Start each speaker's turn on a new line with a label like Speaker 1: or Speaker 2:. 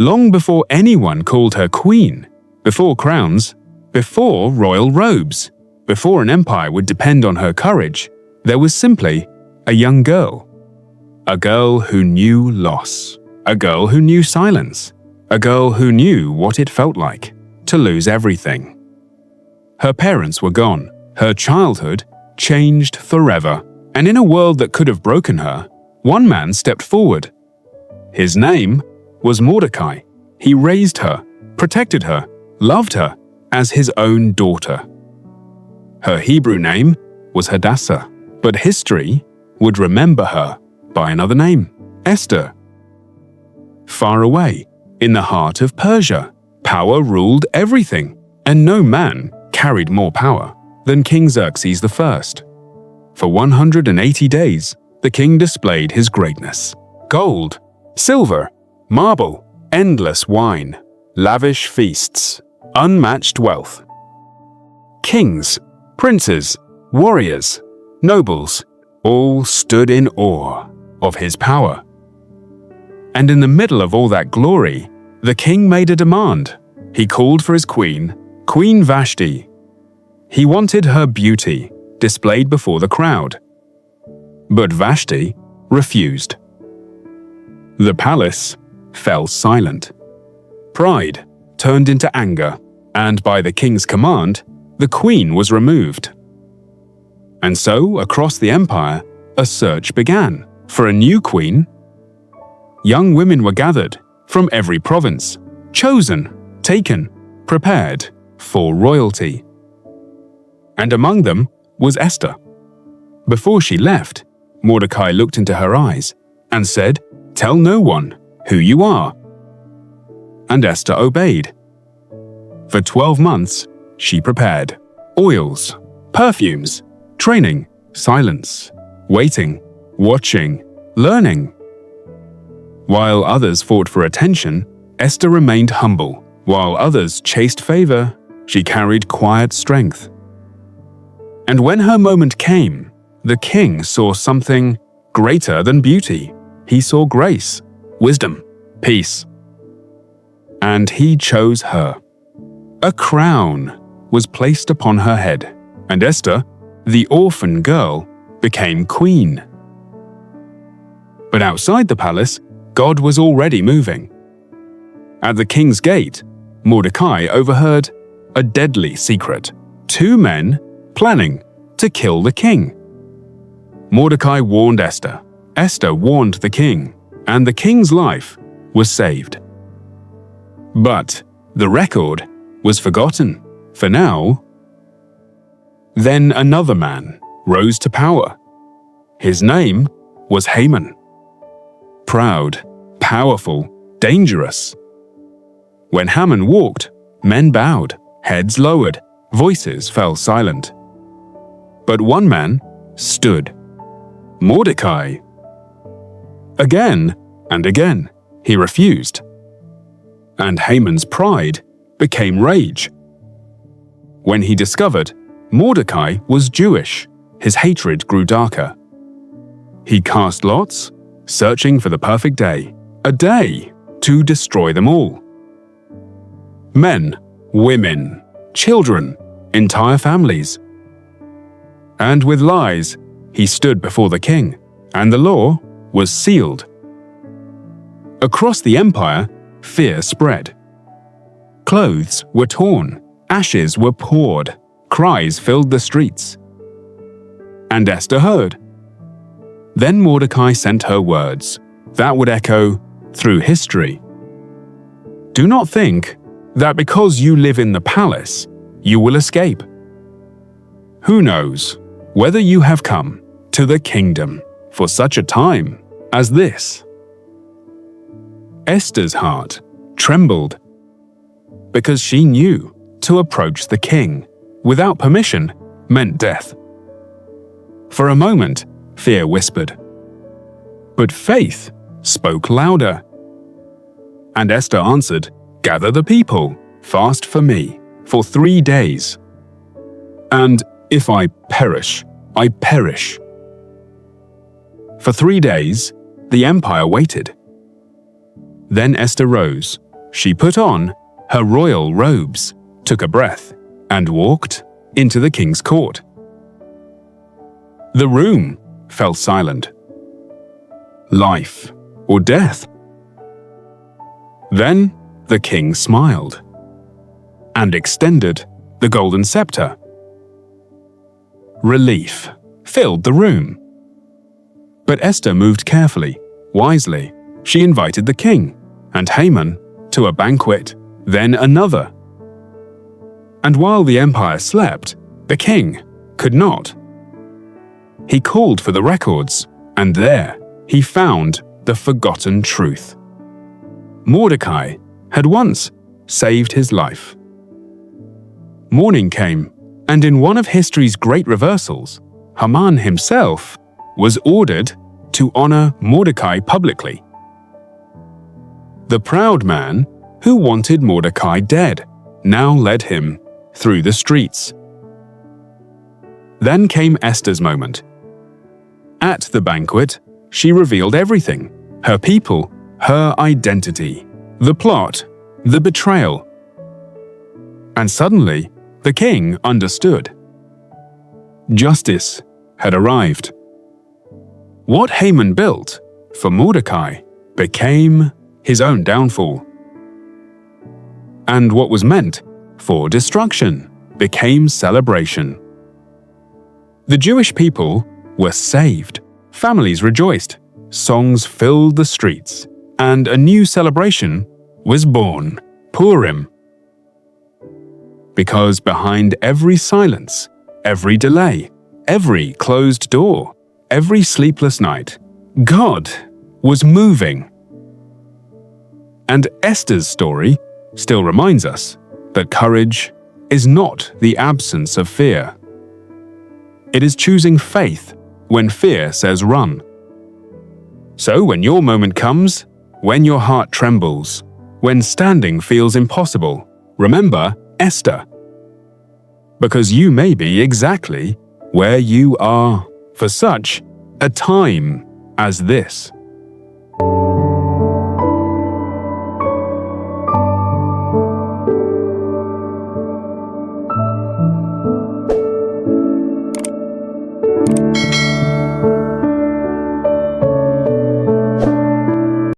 Speaker 1: long before anyone called her queen, before crowns, before royal robes, before an empire would depend on her courage, there was simply a young girl. A girl who knew loss. A girl who knew silence. A girl who knew what it felt like to lose everything. Her parents were gone. Her childhood changed forever. And in a world that could have broken her, one man stepped forward. His name was Mordecai. He raised her, protected her, loved her as his own daughter. Her Hebrew name was Hadassah, but history would remember her by another name, Esther. Far away, in the heart of Persia, power ruled everything, and no man carried more power than King Xerxes I. For 180 days, the king displayed his greatness. Gold, silver, marble, endless wine, lavish feasts, unmatched wealth. Kings, princes, warriors, nobles, all stood in awe of his power. And in the middle of all that glory, the king made a demand. He called for his queen, Queen Vashti. He wanted her beauty displayed before the crowd. But Vashti refused. The palace fell silent. Pride turned into anger, and by the king's command, the queen was removed. And so, across the empire, a search began for a new queen. Young women were gathered from every province, chosen, taken, prepared for royalty. And among them was Esther. Before she left, Mordecai looked into her eyes and said, "Tell no one who you are." And Esther obeyed. For 12 months, she prepared oils, perfumes, training, silence, waiting, watching, learning. While others fought for attention, Esther remained humble. While others chased favor, she carried quiet strength. And when her moment came, the king saw something greater than beauty. He saw grace, wisdom, peace. And he chose her. A crown was placed upon her head, and Esther, the orphan girl, became queen. But outside the palace, God was already moving. At the king's gate, Mordecai overheard a deadly secret. 2 men planning to kill the king. Mordecai warned Esther. Esther warned the king, and the king's life was saved. But the record was forgotten for now. Then another man rose to power. His name was Haman. Proud, powerful, dangerous. When Haman walked, men bowed, heads lowered, voices fell silent. But one man stood, Mordecai. Again and again, he refused. And Haman's pride became rage. When he discovered Mordecai was Jewish, his hatred grew darker. He cast lots, searching for the perfect day, a day to destroy them all. Men, women, children, entire families. And with lies, he stood before the king, and the law was sealed. Across the empire, fear spread. Clothes were torn, ashes were poured, cries filled the streets. And Esther heard. Then Mordecai sent her words that would echo through history. Do not think that because you live in the palace, you will escape. Who knows whether you have come to the kingdom for such a time as this? Esther's heart trembled because she knew to approach the king without permission meant death. For a moment, fear whispered, but faith spoke louder. And Esther answered, "Gather the people, fast for me, for 3 days. And if I perish, I perish." For 3 days, the empire waited. Then Esther rose, she put on her royal robes, took a breath, and walked into the king's court. The room fell silent. Life or death? Then the king smiled and extended the golden scepter. Relief filled the room. But Esther moved carefully, wisely. She invited the king and Haman to a banquet, then another. And while the empire slept, the king could not. He called for the records, and there he found the forgotten truth. Mordecai had once saved his life. Morning came, and in one of history's great reversals, Haman himself was ordered to honor Mordecai publicly. The proud man who wanted Mordecai dead now led him through the streets. Then came Esther's moment. At the banquet, she revealed everything: her people, her identity, the plot, the betrayal. And suddenly, the king understood. Justice had arrived. What Haman built for Mordecai became his own downfall. And what was meant for destruction became celebration. The Jewish people were saved, families rejoiced, songs filled the streets, and a new celebration was born, Purim. Because behind every silence, every delay, every closed door, every sleepless night, God was moving. And Esther's story still reminds us that courage is not the absence of fear. It is choosing faith when fear says run. So when your moment comes, when your heart trembles, when standing feels impossible, remember Esther. Because you may be exactly where you are for such a time as this.